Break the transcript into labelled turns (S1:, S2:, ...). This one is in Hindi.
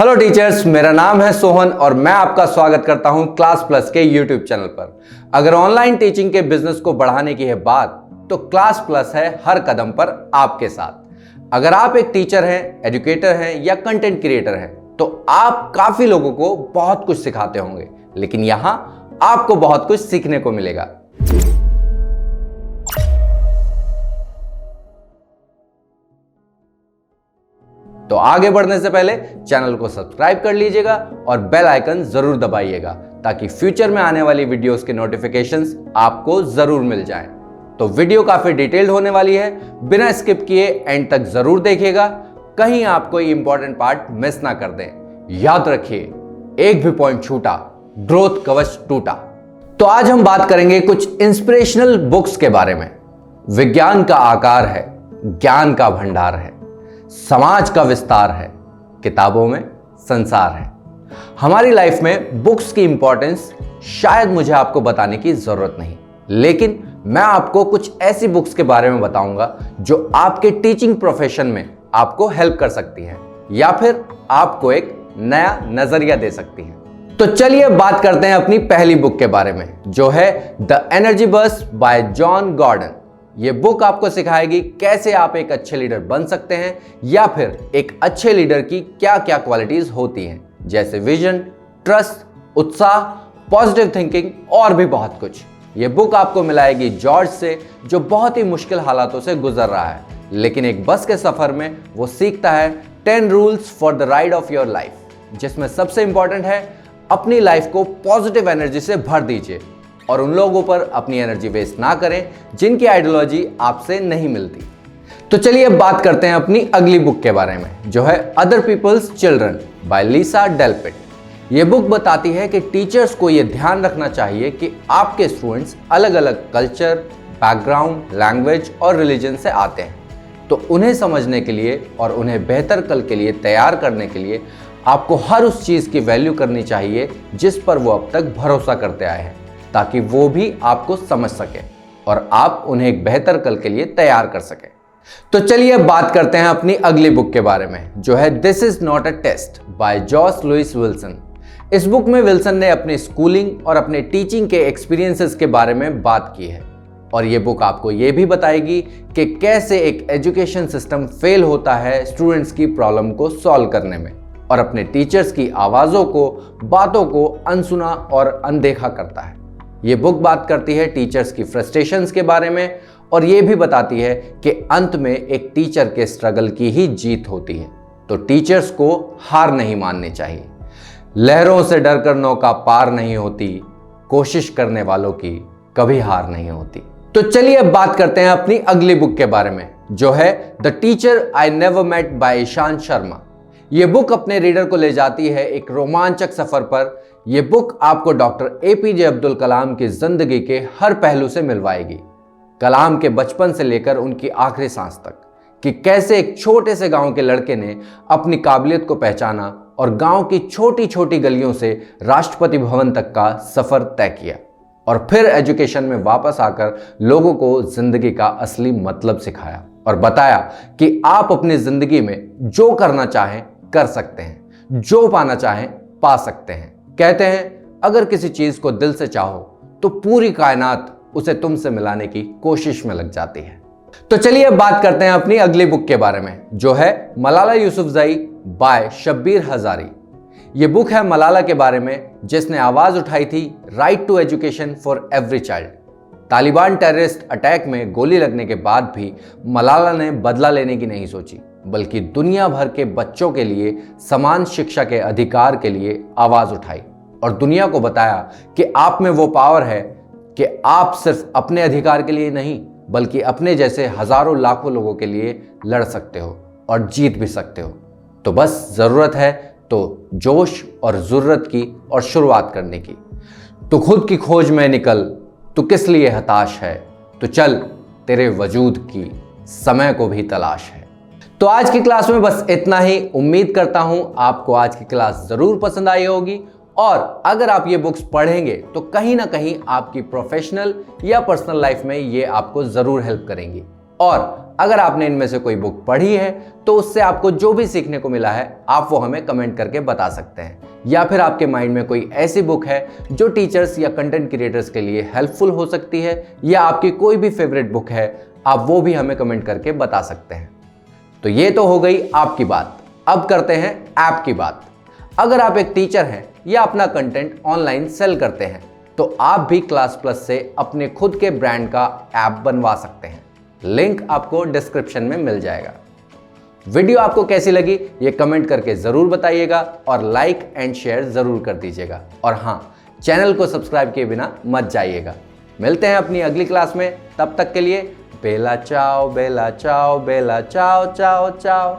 S1: हेलो टीचर्स, मेरा नाम है सोहन और मैं आपका स्वागत करता हूं क्लास प्लस के यूट्यूब चैनल पर। अगर ऑनलाइन टीचिंग के बिजनेस को बढ़ाने की है बात, तो क्लास प्लस है हर कदम पर आपके साथ। अगर आप एक टीचर हैं, एजुकेटर हैं या कंटेंट क्रिएटर हैं, तो आप काफी लोगों को बहुत कुछ सिखाते होंगे, लेकिन यहां आपको बहुत कुछ सीखने को मिलेगा। तो आगे बढ़ने से पहले चैनल को सब्सक्राइब कर लीजिएगा और बेल आइकन जरूर दबाइएगा, ताकि फ्यूचर में आने वाली वीडियोस के नोटिफिकेशंस आपको जरूर मिल जाएं। तो वीडियो काफी डिटेल्ड होने वाली है, बिना स्किप किए एंड तक जरूर देखिएगा, कहीं आप कोई इंपॉर्टेंट पार्ट मिस ना कर दें। याद रखिए, एक भी पॉइंट छूटा ग्रोथ कवच टूटा। तो आज हम बात करेंगे कुछ इंस्पिरेशनल बुक्स के बारे में। विज्ञान का आकार है, ज्ञान का भंडार है, समाज का विस्तार है, किताबों में संसार है। हमारी लाइफ में बुक्स की इंपॉर्टेंस शायद मुझे आपको बताने की जरूरत नहीं, लेकिन मैं आपको कुछ ऐसी बुक्स के बारे में बताऊंगा जो आपके टीचिंग प्रोफेशन में आपको हेल्प कर सकती हैं या फिर आपको एक नया नजरिया दे सकती हैं। तो चलिए बात करते हैं अपनी पहली बुक के बारे में, जो है द एनर्जी बस बाय जॉन गॉर्डन। ये बुक आपको सिखाएगी कैसे आप एक अच्छे लीडर बन सकते हैं या फिर एक अच्छे लीडर की क्या क्या क्वालिटीज होती हैं, जैसे विजन, ट्रस्ट, उत्साह, पॉजिटिव थिंकिंग और भी बहुत कुछ। ये बुक आपको मिलाएगी जॉर्ज से, जो बहुत ही मुश्किल हालातों से गुजर रहा है, लेकिन एक बस के सफर में वो सीखता है 10 rules for the ride of your life, जिसमें सबसे इंपॉर्टेंट है अपनी लाइफ को पॉजिटिव एनर्जी से भर दीजिए और उन लोगों पर अपनी एनर्जी वेस्ट ना करें जिनकी आइडियोलॉजी आपसे नहीं मिलती। तो चलिए अब बात करते हैं अपनी अगली बुक के बारे में, जो है अदर पीपल्स चिल्ड्रन बाय लिसा डेलपिट। यह बुक बताती है कि टीचर्स को यह ध्यान रखना चाहिए कि आपके स्टूडेंट्स अलग अलग कल्चर, बैकग्राउंड, लैंग्वेज और रिलीजन से आते हैं। तो उन्हें समझने के लिए और उन्हें बेहतर कल के लिए तैयार करने के लिए आपको हर उस चीज की वैल्यू करनी चाहिए जिस पर वो अब तक भरोसा करते आए हैं, ताकि वो भी आपको समझ सके और आप उन्हें एक बेहतर कल के लिए तैयार कर सके। तो चलिए बात करते हैं अपनी अगली बुक के बारे में, जो है this is not a test by Jose Luis Wilson. इस बुक में विल्सन ने अपनी स्कूलिंग और अपने टीचिंग के एक्सपीरियंसेस के बारे में बात की है, और ये बुक आपको ये भी बताएगी कि कैसे एक एजुकेशन सिस्टम फेल होता है स्टूडेंट्स की प्रॉब्लम को सॉल्व करने में और अपने टीचर्स की आवाज़ों को, बातों को अनसुना और अनदेखा करता है। ये बुक बात करती है टीचर्स की फ्रस्ट्रेशंस के बारे में, और ये भी बताती है कि अंत में एक टीचर के स्ट्रगल की ही जीत होती है। तो टीचर्स को हार नहीं माननी चाहिए। लहरों से डरकर नौका पार नहीं होती, कोशिश करने वालों की कभी हार नहीं होती। तो चलिए अब बात करते हैं अपनी अगली बुक के बारे में, जो है the teacher I never met by Ishant Sharma. ये बुक अपने रीडर को ले जाती है एक रोमांचक सफर पर। यह बुक आपको डॉक्टर एपीजे अब्दुल कलाम की जिंदगी के हर पहलू से मिलवाएगी। कलाम के बचपन से लेकर उनकी आखिरी सांस तक, कि कैसे एक छोटे से गांव के लड़के ने अपनी काबिलियत को पहचाना और गांव की छोटी छोटी गलियों से राष्ट्रपति भवन तक का सफर तय किया, और फिर एजुकेशन में वापस आकर लोगों को जिंदगी का असली मतलब सिखाया और बताया कि आप अपनी जिंदगी में जो करना चाहें कर सकते हैं, जो पाना चाहें पा सकते हैं। कहते हैं अगर किसी चीज को दिल से चाहो तो पूरी कायनात उसे तुमसे मिलाने की कोशिश में लग जाती है। तो चलिए अब बात करते हैं अपनी अगली बुक के बारे में, जो है मलाला यूसुफजई बाय शब्बीर हजारी। ये बुक है मलाला के बारे में, जिसने आवाज उठाई थी right to education for every child. Taliban terrorist attack में गोली लगने के बाद भी मलाला ने बदला लेने की नहीं सोची, बल्कि दुनिया भर के बच्चों के लिए समान शिक्षा के अधिकार के लिए आवाज उठाई और दुनिया को बताया कि आप में वो पावर है कि आप सिर्फ अपने अधिकार के लिए नहीं, बल्कि अपने जैसे हजारों लाखों लोगों के लिए लड़ सकते हो और जीत भी सकते हो। तो बस जरूरत है तो जोश और जरूरत की और शुरुआत करने की। तो खुद की खोज में निकल, तू किस लिए हताश है, तो चल तेरे वजूद की समय को भी तलाश है। तो आज की क्लास में बस इतना ही। उम्मीद करता हूं आपको आज की क्लास जरूर पसंद आई होगी, और अगर आप ये बुक्स पढ़ेंगे तो कहीं ना कहीं आपकी प्रोफेशनल या पर्सनल लाइफ में ये आपको जरूर हेल्प करेंगी। और अगर आपने इनमें से कोई बुक पढ़ी है तो उससे आपको जो भी सीखने को मिला है आप वो हमें कमेंट करके बता सकते हैं, या फिर आपके माइंड में कोई ऐसी बुक है जो टीचर्स या कंटेंट क्रिएटर्स के लिए हेल्पफुल हो सकती है, या आपकी कोई भी फेवरेट बुक है, आप वो भी हमें कमेंट करके बता सकते हैं। तो ये तो हो गई आपकी बात। अब करते हैं ऐप की बात। अगर आप एक टीचर हैं या अपना कंटेंट ऑनलाइन सेल करते हैं तो आप भी क्लास प्लस से अपने खुद के ब्रांड का ऐप बनवा सकते हैं। लिंक आपको डिस्क्रिप्शन में मिल जाएगा। वीडियो आपको कैसी लगी ये कमेंट करके जरूर बताइएगा और लाइक एंड शेयर जरूर कर दीजिएगा। और हाँ, चैनल को सब्सक्राइब किए बिना मत जाइएगा। मिलते हैं अपनी अगली क्लास में, तब तक के लिए बेला चाओ बेला चाओ बेला चाओ चाओ चाओ।